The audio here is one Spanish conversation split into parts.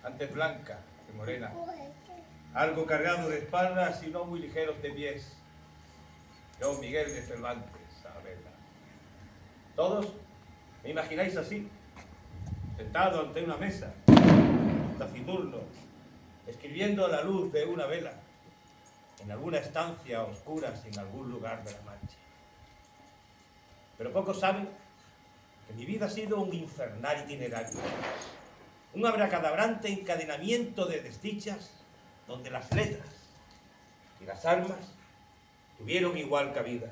antes blanca que morena, algo cargado de espaldas y no muy ligeros de pies. Yo, Miguel de Cervantes Saavedra. Todos me imagináis así, sentado ante una mesa, taciturno, escribiendo a la luz de una vela, en alguna estancia a oscuras en algún lugar de la Mancha. Pero pocos saben que mi vida ha sido un infernal itinerario, un abracadabrante encadenamiento de desdichas donde las letras y las armas tuvieron igual cabida.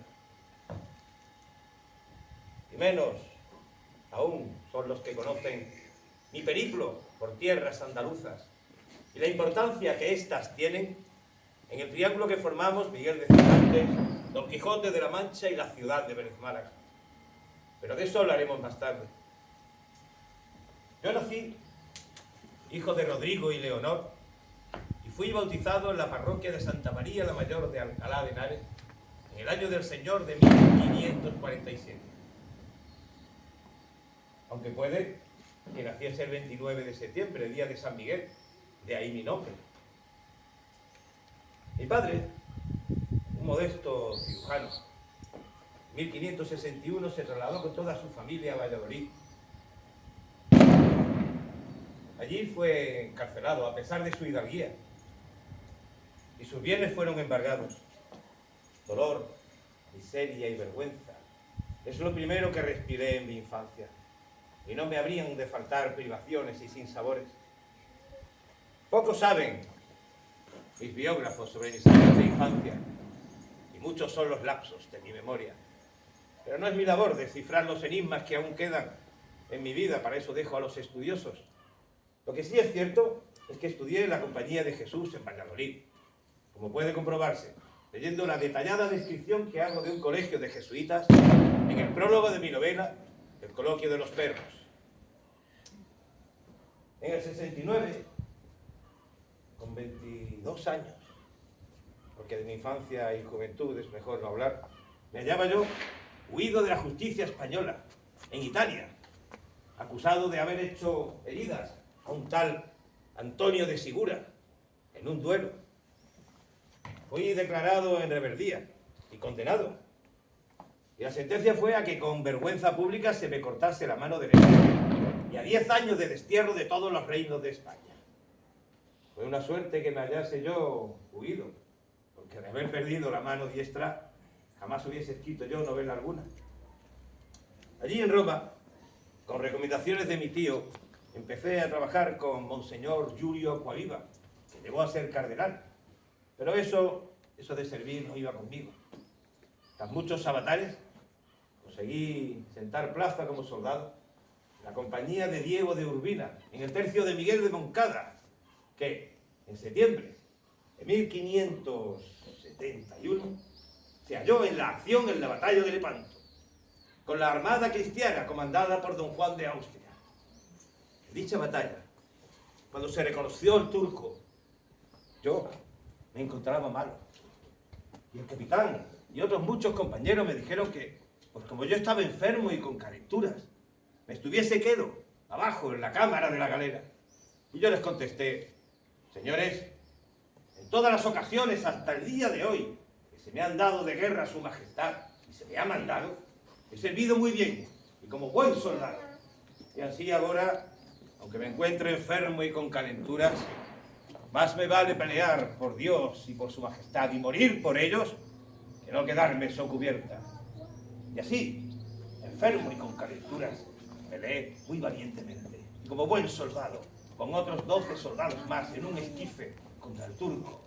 Y menos aún son los que conocen mi periplo por tierras andaluzas y la importancia que éstas tienen en el triángulo que formamos Miguel de Cervantes, Don Quijote de la Mancha y la ciudad de Vélez Málaga. Pero de eso hablaremos más tarde. Yo nací hijo de Rodrigo y Leonor y fui bautizado en la parroquia de Santa María la Mayor de Alcalá de Henares en el año del Señor de 1547. Aunque puede que naciese el 29 de septiembre, día de San Miguel, de ahí mi nombre. Mi padre, un modesto cirujano, en 1561 se trasladó con toda su familia a Valladolid. Allí fue encarcelado a pesar de su hidalguía y sus bienes fueron embargados. Dolor, miseria y vergüenza es lo primero que respiré en mi infancia y no me habrían de faltar privaciones y sinsabores. Pocos saben mis biógrafos sobre mis años de infancia y muchos son los lapsos de mi memoria. Pero no es mi labor descifrar los enigmas que aún quedan en mi vida, para eso dejo a los estudiosos. Lo que sí es cierto es que estudié en la Compañía de Jesús en Valladolid, como puede comprobarse, leyendo la detallada descripción que hago de un colegio de jesuitas en el prólogo de mi novela, El coloquio de los perros. En el 69, con 22 años, porque de mi infancia y juventud es mejor no hablar, me hallaba yo huido de la justicia española, en Italia, acusado de haber hecho heridas a un tal Antonio de Sigura, en un duelo. Fui declarado en rebeldía y condenado. Y la sentencia fue a que con vergüenza pública se me cortase la mano derecha y a 10 años de destierro de todos los reinos de España. Fue una suerte que me hallase yo huido, porque de haber perdido la mano diestra jamás hubiese escrito yo novela alguna. Allí en Roma, con recomendaciones de mi tío, empecé a trabajar con Monseñor Giulio Coaliva, que llegó a ser cardenal. Pero eso de servir no iba conmigo. Tras muchos avatares, conseguí sentar plaza como soldado en la compañía de Diego de Urbina, en el tercio de Miguel de Moncada, que en septiembre de 1571 se halló en la acción en la batalla de Lepanto, con la armada cristiana comandada por don Juan de Austria. En dicha batalla, cuando se reconoció el turco, yo me encontraba malo. Y el capitán y otros muchos compañeros me dijeron que, pues como yo estaba enfermo y con calenturas, me estuviese quedo abajo en la cámara de la galera. Y yo les contesté: señores, en todas las ocasiones hasta el día de hoy que se me han dado de guerra a su majestad y se me ha mandado, he servido muy bien y como buen soldado. Y así ahora, aunque me encuentre enfermo y con calenturas, más me vale pelear por Dios y por su majestad y morir por ellos que no quedarme socubierta. Y así, enfermo y con calenturas, peleé muy valientemente y como buen soldado, con otros 12 soldados más en un esquife contra el turco.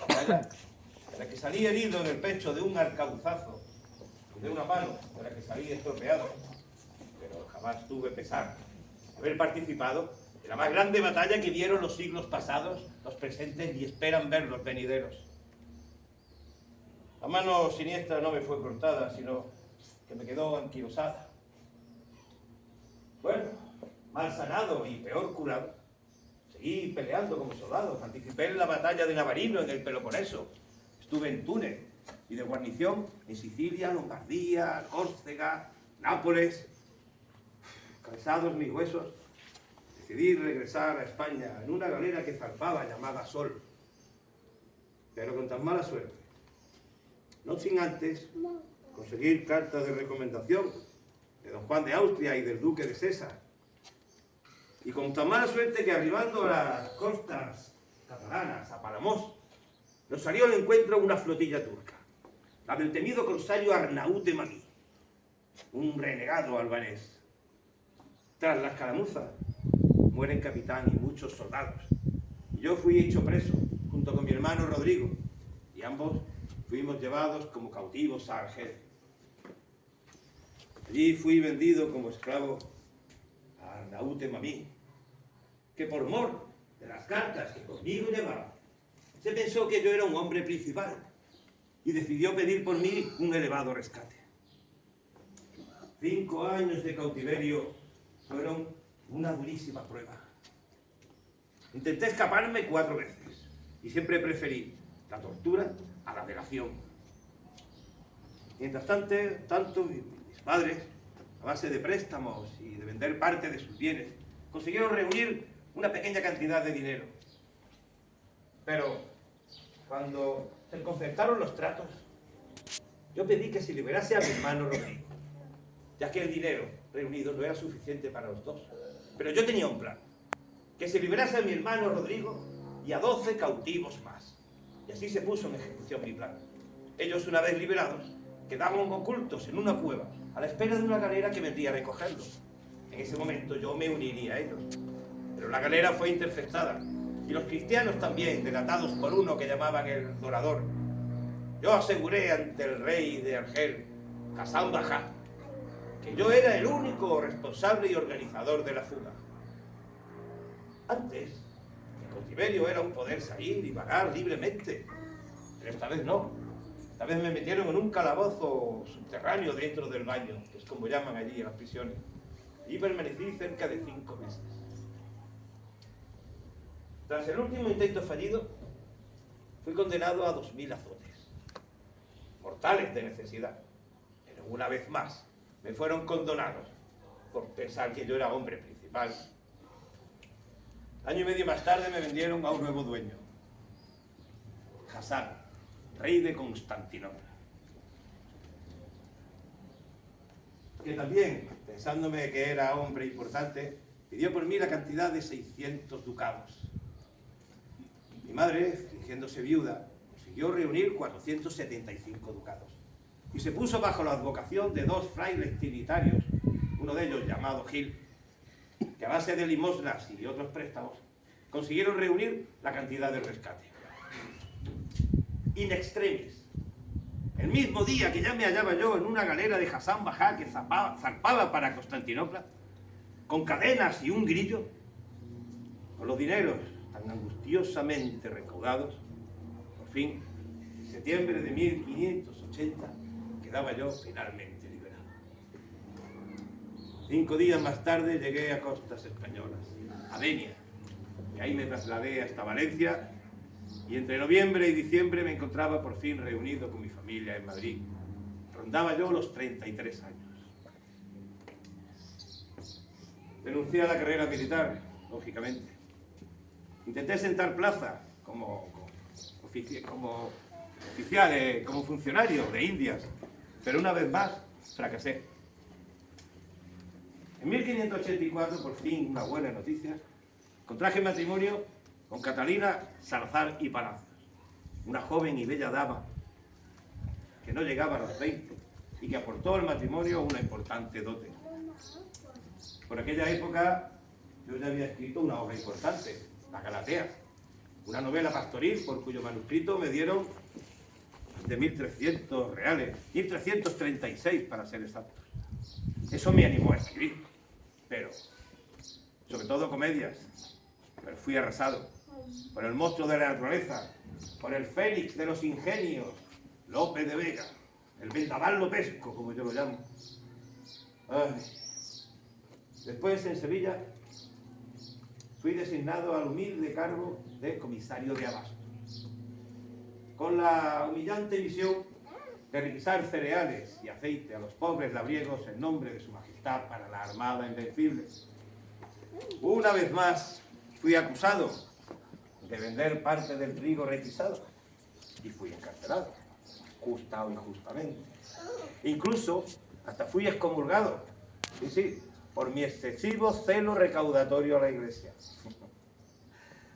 Batalla de la que salí herido en el pecho de un arcabuzazo y de una mano de la que salí estropeado, pero jamás tuve pesar de haber participado en la más grande batalla que vieron los siglos pasados, los presentes y esperan ver los venideros. La mano siniestra no me fue cortada, sino que me quedó anquilosada. Bueno, mal sanado y peor curado, seguí peleando como soldado. Participé en la batalla de Navarino en el Peloponeso. Estuve en Túnez y de guarnición en Sicilia, Lombardía, Córcega, Nápoles. Cansados mis huesos, decidí regresar a España en una galera que zarpaba llamada Sol, pero con tan mala suerte, no sin antes conseguir cartas de recomendación de don Juan de Austria y del duque de César, y con tan mala suerte que arribando a las costas catalanas, a Palamós, nos salió al encuentro una flotilla turca, la del temido corsario Arnaút de Magui, un renegado albanés. Tras la escaramuza, mueren capitán y muchos soldados. Y yo fui hecho preso, junto con mi hermano Rodrigo, y ambos fuimos llevados como cautivos a Argel. Allí fui vendido como esclavo a Arnaút de Magui, que por mor de las cartas que conmigo llevaba, se pensó que yo era un hombre principal y decidió pedir por mí un elevado rescate. 5 años de cautiverio fueron una durísima prueba. Intenté escaparme 4 veces y siempre preferí la tortura a la delación. Mientras tanto, mis padres, a base de préstamos y de vender parte de sus bienes, consiguieron reunir una pequeña cantidad de dinero. Pero cuando se concertaron los tratos, yo pedí que se liberase a mi hermano Rodrigo, ya que el dinero reunido no era suficiente para los dos. Pero yo tenía un plan, que se liberase a mi hermano Rodrigo y a 12 cautivos más. Y así se puso en ejecución mi plan. Ellos, una vez liberados, quedaban ocultos en una cueva, a la espera de una galera que vendría a recogerlos. En ese momento yo me uniría a ellos. Pero la galera fue interceptada, y los cristianos también, delatados por uno que llamaban el Dorador. Yo aseguré ante el rey de Argel, Hassan Bajá, que yo era el único responsable y organizador de la fuga. Antes, el cautiverio era un poder salir y vagar libremente, pero esta vez no. Esta vez me metieron en un calabozo subterráneo dentro del baño, que es como llaman allí en las prisiones, y permanecí cerca de 5 meses. Tras el último intento fallido, fui condenado a 2000 azotes, mortales de necesidad, pero una vez más me fueron condonados por pensar que yo era hombre principal. Año y medio más tarde me vendieron a un nuevo dueño, Hassan, rey de Constantinopla, que también, pensándome que era hombre importante, pidió por mí la cantidad de 600 ducados. Mi madre, fingiéndose viuda, consiguió reunir 475 ducados y se puso bajo la advocación de 2 frailes trinitarios, uno de ellos llamado Gil, que a base de limosnas y otros préstamos consiguieron reunir la cantidad del rescate. In extremis, el mismo día que ya me hallaba yo en una galera de Hassan Bajá que zarpaba para Constantinopla, con cadenas y un grillo, con los dineros tan angustiosamente recaudados, por fin, en septiembre de 1580, quedaba yo finalmente liberado. 5 días más tarde llegué a costas españolas, a Denia, y ahí me trasladé hasta Valencia, y entre noviembre y diciembre me encontraba por fin reunido con mi familia en Madrid. Rondaba yo los 33 años. Renuncié a la carrera militar, lógicamente. Intenté sentar plaza como oficial, como funcionario de Indias, pero una vez más fracasé. En 1584, por fin, una buena noticia, contraje matrimonio con Catalina Salazar y Palacios, una joven y bella dama que no llegaba a los 20 y que aportó al matrimonio una importante dote. Por aquella época yo ya había escrito una obra importante, La Galatea, una novela pastoril por cuyo manuscrito me dieron de 1.300 reales, 1.336 para ser exactos. Eso me animó a escribir, pero sobre todo comedias, pero fui arrasado por el monstruo de la naturaleza, por el fénix de los ingenios, Lope de Vega, el vendaval lopesco, como yo lo llamo. Ay. Después, en Sevilla, fui designado al humilde cargo de comisario de abastos, con la humillante misión de requisar cereales y aceite a los pobres labriegos en nombre de su majestad para la Armada Invencible. Una vez más fui acusado de vender parte del trigo requisado y fui encarcelado, justa o injustamente. Incluso hasta fui excomulgado, sí, por mi excesivo celo recaudatorio a la Iglesia.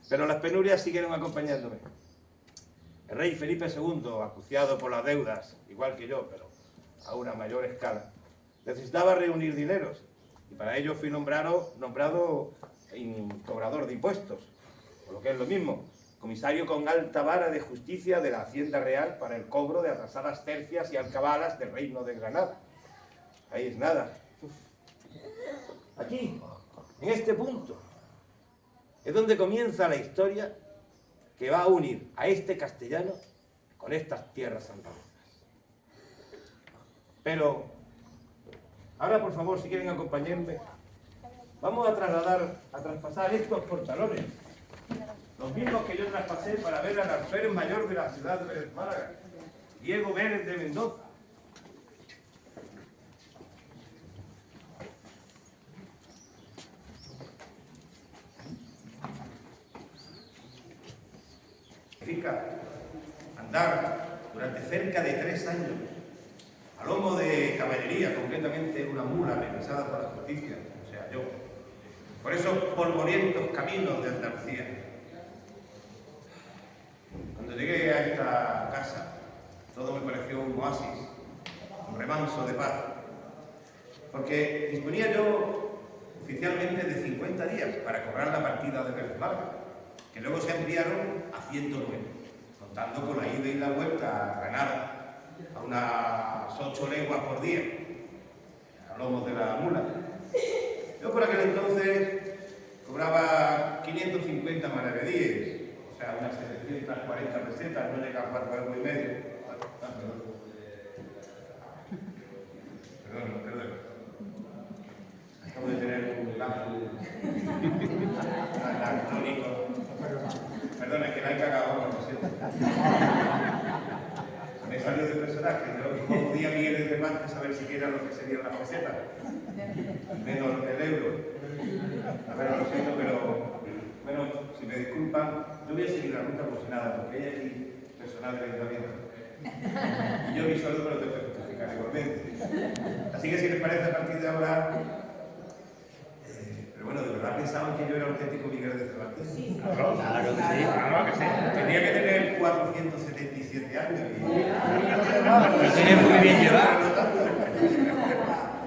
Pero las penurias siguieron acompañándome. El rey Felipe II, acuciado por las deudas, igual que yo, pero a una mayor escala, necesitaba reunir dineros y para ello fui nombrado cobrador de impuestos, o lo que es lo mismo, comisario con alta vara de justicia de la Hacienda Real para el cobro de atrasadas tercias y alcabalas del Reino de Granada. Ahí es nada. Aquí, en este punto, es donde comienza la historia que va a unir a este castellano con estas tierras andaluzas. Pero, ahora por favor, si quieren acompañarme, vamos a traspasar estos portalones, los mismos que yo traspasé para ver al alférez mayor de la ciudad de Vélez Málaga, Diego Vélez de Mendoza. Significa andar durante cerca de 3 años a lomo de caballería, concretamente una mula revisada por la justicia, o sea, yo, por esos polvorientos caminos de Andalucía. Cuando llegué a esta casa, todo me pareció un oasis, un remanso de paz, porque disponía yo oficialmente de 50 días para cobrar la partida de Vélez Málaga, que luego se ampliaron a 109, contando con la ida y la vuelta a Granada, a unas 8 leguas por día, a lomos de la mula. Yo por aquel entonces cobraba 550 maravedíes, o sea, unas 740 pesetas, no llega a 4 euros y medio. Perdón. Acabo de tener un lapso anacrónico. Perdona, que la he cagado, no lo siento. Me salió de personaje, yo no podía Miguel de Cervantes saber siquiera lo que serían las pesetas, menos el euro. Pero lo siento, pero bueno, si me disculpan, yo voy a seguir la ruta por si nada, porque hay aquí personal del ayuntamiento. Y yo mi sueldo me lo tengo que justificar igualmente. Así que si les parece, a partir de ahora. Bueno, ¿de verdad pensaban que yo era auténtico Miguel de Cervantes? Sí. Claro que sí. Tenía que tener 477 años. Lo tenía muy bien llevado.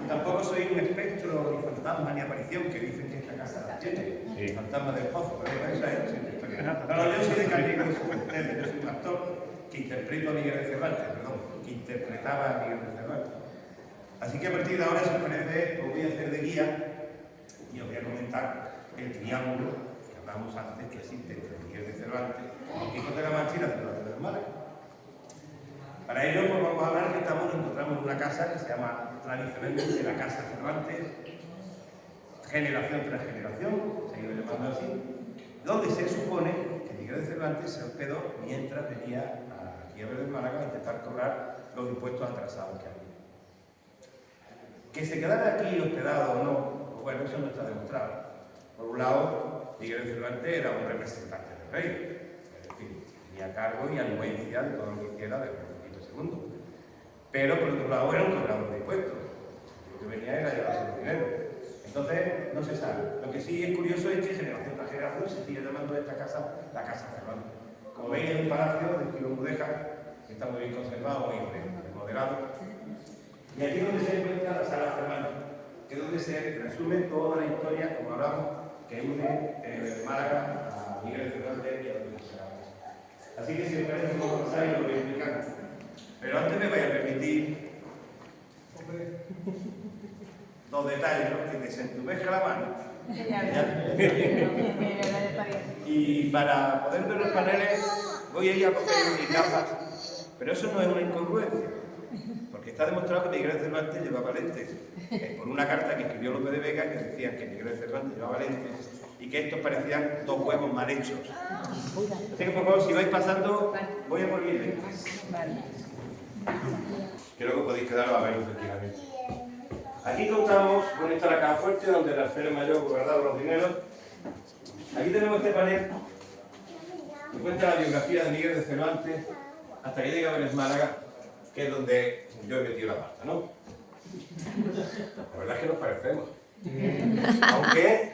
Tampoco soy un espectro, ni fantasma, ni aparición, que dicen que esta casa la tiene. Sí. Fantasma del pozo, pero esa es siempre historia. No, yo soy de carne y hueso, yo soy un actor que interpreto a Miguel de Cervantes, que interpretaba a Miguel de Cervantes. Así que a partir de ahora, si os parece, os voy a hacer de guía y os voy a comentar el triángulo que hablamos antes que existe entre Miguel de Cervantes, Don Quijote de la Mancha y la ciudad de Vélez Málaga. Para ello, pues vamos a hablar que nos encontramos en una casa que se llama tradicionalmente la Casa Cervantes, generación tras generación, se ha ido llamando así, donde se supone que Miguel de Cervantes se hospedó mientras venía aquí a Vélez Málaga a intentar cobrar los impuestos atrasados que había. Que se quedara aquí hospedado o no, bueno, eso no está demostrado. Por un lado, Miguel de Cervantes era un representante del rey, es decir, tenía cargo y anuencia de todo lo que hiciera del rey Felipe II. Pero por otro lado era un cobrador de impuestos, lo que venía era llevarse el dinero. Entonces, no se sabe. Lo que sí es curioso es que generación tras generación se sigue llamando a esta casa la Casa Cervantes. Como veis, es un palacio de estilo mudéjar, que está muy bien conservado y remodelado. Y aquí es donde se encuentra la Sala Cervantes, que es donde se resume toda la historia, como hablamos, que une Málaga a Miguel de Cervantes y a los Cervantes. Así que si os parece un poco pasar y lo voy a explicar. Pero antes me voy a permitir dos detalles, ¿no? Que desentumezca la mano. Y para poder ver los paneles voy a ir a coger mis gafas, pero eso no es una incongruencia. Porque está demostrado que Miguel de Cervantes llevaba lentes. Por una carta que escribió Lope de Vega que decía que Miguel de Cervantes llevaba lentes y que estos parecían 2 huevos mal hechos. Así que por favor, si vais pasando, voy a por mis lentes. Que luego podéis quedaros a verlos tranquilamente. Aquí contamos, bueno, esta es la caja fuerte donde el alférez mayor guardaba los dineros. Aquí tenemos este panel que cuenta la biografía de Miguel de Cervantes hasta que llega a Vélez Málaga, que es donde yo he metido la pata, ¿no? La verdad es que nos parecemos. Aunque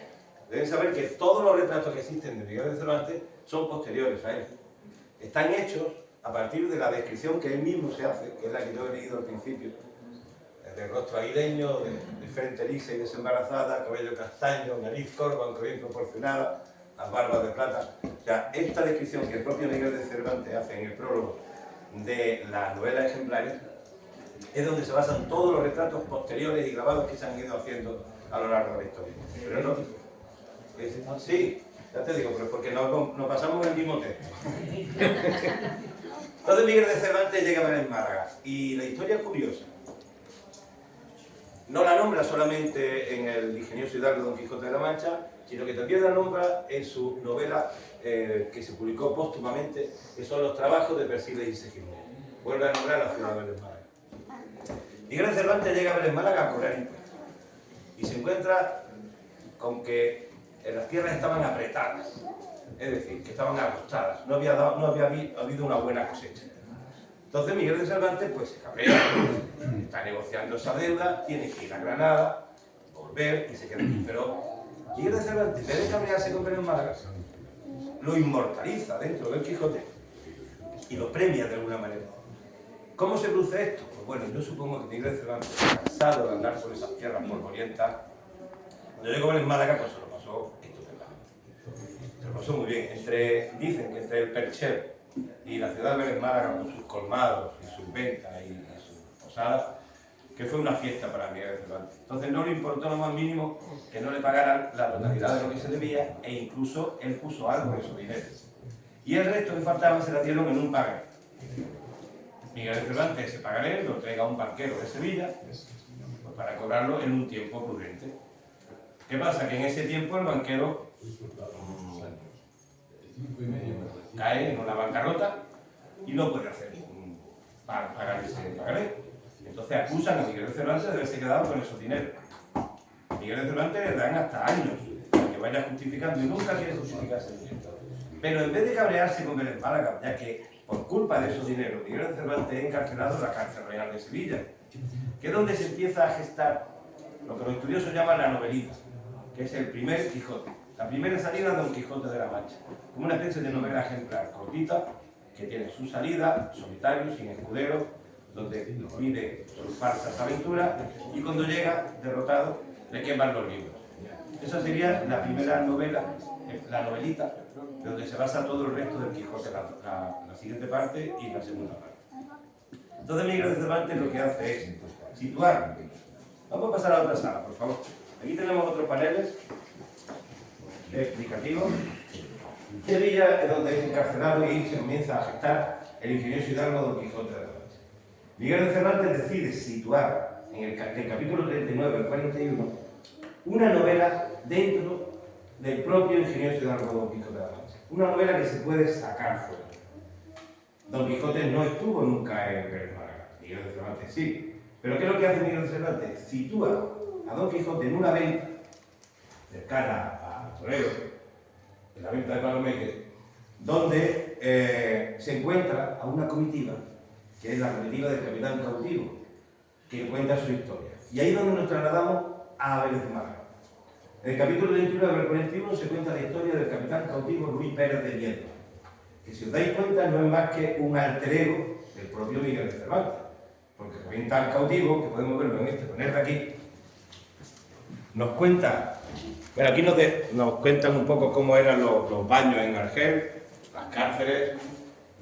deben saber que todos los retratos que existen de Miguel de Cervantes son posteriores a él. Están hechos a partir de la descripción que él mismo se hace, que es la que yo he leído al principio, de rostro aguileño, de frente lisa y desembarazada, cabello castaño, nariz corva, aunque bien proporcionada, las barbas de plata. O sea, esta descripción que el propio Miguel de Cervantes hace en el prólogo de las novelas ejemplares es donde se basan todos los retratos posteriores y grabados que se han ido haciendo a lo largo de la historia. Pero no, sí, ya te digo, pero porque nos basamos en el mismo texto. Entonces Miguel de Cervantes llega a Vélez Málaga y la historia es curiosa. No la nombra solamente en el ingenioso hidalgo Don Quijote de la Mancha, sino que también la nombra en su novela que se publicó póstumamente, que son los trabajos de Persiles y Segismundo. Vuelve a nombrar la ciudad de Vélez Málaga. Miguel de Cervantes llega a Vélez Málaga a cobrar impuestos y se encuentra con que las tierras estaban apretadas, es decir, que estaban agostadas, no había habido una buena cosecha. Entonces Miguel de Cervantes pues se cabrea, está negociando esa deuda, tiene que ir a Granada, volver y se queda aquí. Pero Miguel de Cervantes, en vez de cabrearse con Vélez Málaga, lo inmortaliza dentro del Quijote y lo premia de alguna manera. ¿Cómo se produce esto? Pues bueno, yo supongo que Miguel de Cervantes, cansado de andar por esas tierras polvorientas, cuando llegó a Vélez Málaga pues se lo pasó estupendamente. Se lo pasó muy bien. Dicen que entre el Percher y la ciudad de Vélez Málaga, con sus colmados y sus ventas y sus posadas, que fue una fiesta para Miguel de Cervantes. Entonces no le importó lo más mínimo que no le pagaran la totalidad de lo que se debía e incluso él puso algo de su dinero. Y el resto que faltaba se la dieron en un pagaré. Miguel de Cervantes ese pagaré lo entrega a un banquero de Sevilla pues, para cobrarlo en un tiempo prudente. ¿Qué pasa? Que en ese tiempo el banquero cae en una bancarrota y no puede pagar ese pagaré. Entonces acusan a Miguel de Cervantes de haberse quedado con esos dineros. Miguel de Cervantes le dan hasta años para que vaya justificando y nunca quiere justificarse. Pero en vez de cabrearse con Vélez Málaga, ya que por culpa de esos dineros Miguel de Cervantes es encarcelado en la cárcel real de Sevilla, que es donde se empieza a gestar lo que los estudiosos llaman la novelita, que es el primer Quijote, la primera salida de Don Quijote de la Mancha, como una especie de novela ejemplar cortita que tiene su salida, solitario, sin escudero, donde vive sus falsas aventuras y cuando llega, derrotado, le queman los libros. Esa sería la primera novela, la novelita, de donde se basa todo el resto del Quijote, la siguiente parte y la segunda parte. Entonces Miguel de Cervantes lo que hace es situar. Vamos a pasar a otra sala, por favor. Aquí tenemos otros paneles explicativos. Sevilla es donde es encarcelado y ahí se comienza a gestar el ingenioso hidalgo Don Quijote de la Mancha. Miguel de Cervantes decide situar en el capítulo 39 al 41 una novela dentro del propio ingenioso hidalgo Don Quijote de la Mancha. Una novela que se puede sacar fuera. Don Quijote no estuvo nunca en Vélez Málaga, Miguel de Cervantes sí. Pero ¿qué es lo que hace Miguel de Cervantes? Sitúa a Don Quijote en una venta cercana a Torero, en la venta de Palomeque, donde se encuentra a una comitiva, que es la comitiva del capitán cautivo, que cuenta su historia. Y ahí es donde nos trasladamos a Vélez Málaga. En el capítulo 29 al 41 se cuenta la historia del capitán cautivo Luis Pérez de Viedma, que si os dais cuenta no es más que un alter ego del propio Miguel de Cervantes, porque el capitán cautivo, que podemos verlo en este panel de aquí, nos cuenta, bueno, aquí nos cuentan un poco cómo eran los baños en Argel, las cárceles,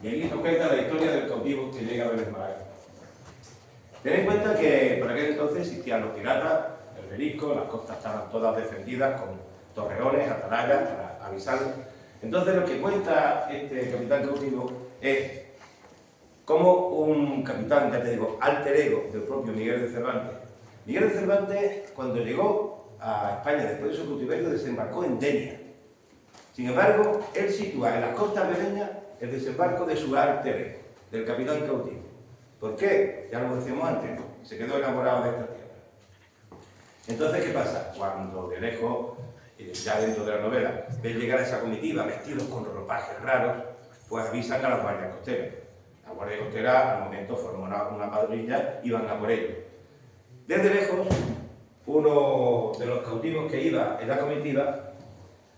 y aquí nos cuenta la historia del cautivo que llega a Vélez Málaga. Ten en cuenta que por aquel entonces existían los piratas, el belisco, las costas estaban todas defendidas con torreones, atalayas para avisarles. Entonces lo que cuenta este capitán cautivo es cómo un capitán, ya te digo, alter ego del propio Miguel de Cervantes. Miguel de Cervantes, cuando llegó a España después de su cautiverio, desembarcó en Denia. Sin embargo, él sitúa en las costas veleñas el desembarco de su alter ego, del capitán cautivo. ¿Por qué? Ya lo decíamos antes, se quedó enamorado de esta tierra. Entonces, ¿qué pasa? Cuando de lejos, ya dentro de la novela, ven llegar a esa comitiva vestidos con ropajes raros, pues avisan a las guardias costeras. La guardia costera al momento formó una cuadrilla y van a por ellos. Desde lejos, uno de los cautivos que iba en la comitiva,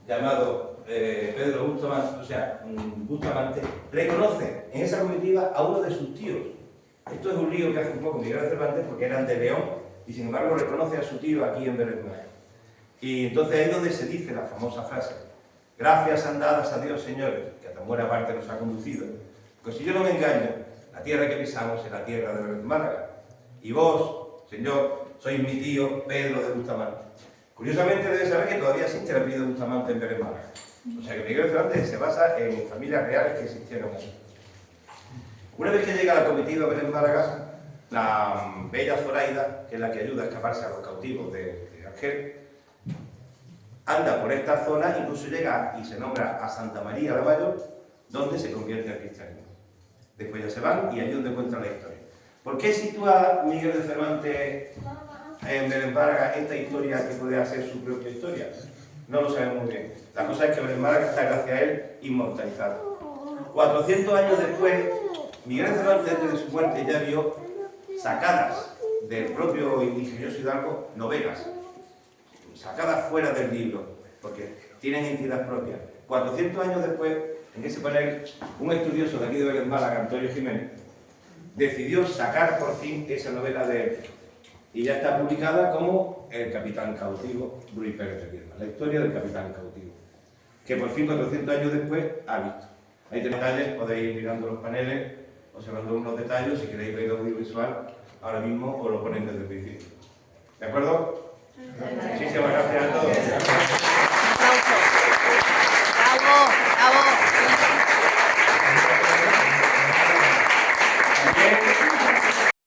llamado Pedro Bustamante, Bustamante, reconoce en esa comitiva a uno de sus tíos. Esto es un lío que hace un poco Miguel de Cervantes porque eran de León y sin embargo reconoce a su tío aquí en Berenguer. Y entonces ahí es donde se dice la famosa frase: gracias han dadas a Dios, señores, que a tan buena parte nos ha conducido. Pues si yo no me engaño, la tierra que pisamos es la tierra de Málaga. Y vos, señor, sois mi tío Pedro de Bustamante. Curiosamente debe saber que todavía existe el apellido de Bustamante en Berenguer. O sea que Miguel de Cervantes se basa en familias reales que existieron allí. Una vez que llega la comitiva a Belén Málaga, la bella Zoraida, que es la que ayuda a escaparse a los cautivos de Argel, anda por esta zona, incluso llega y se nombra a Santa María la Mayor, donde se convierte al cristianismo. Después ya se van y ahí es donde cuentan la historia. ¿Por qué sitúa Miguel de Cervantes en Belén Málaga esta historia que puede ser su propia historia? No lo sabemos muy bien. La cosa es que Belén Málaga está, gracias a él, inmortalizado. 400 años después, Miguel de Cervantes, antes de su muerte, ya vio sacadas del propio ingenioso Hidalgo novelas, sacadas fuera del libro, porque tienen entidad propia. 400 años después, en ese panel, un estudioso de aquí de Belén Málaga, Antonio Jiménez, decidió sacar por fin esa novela de él. Y ya está publicada como El capitán cautivo, Ruy Pérez de Viedma, la historia del capitán cautivo, que por fin 400 años después ha visto. Ahí tenéis detalles, podéis ir mirando los paneles, observando unos detalles, si queréis ver el audiovisual, ahora mismo os lo ponen desde el principio. ¿De acuerdo? Muchísimas gracias a todos. Bravo, bravo.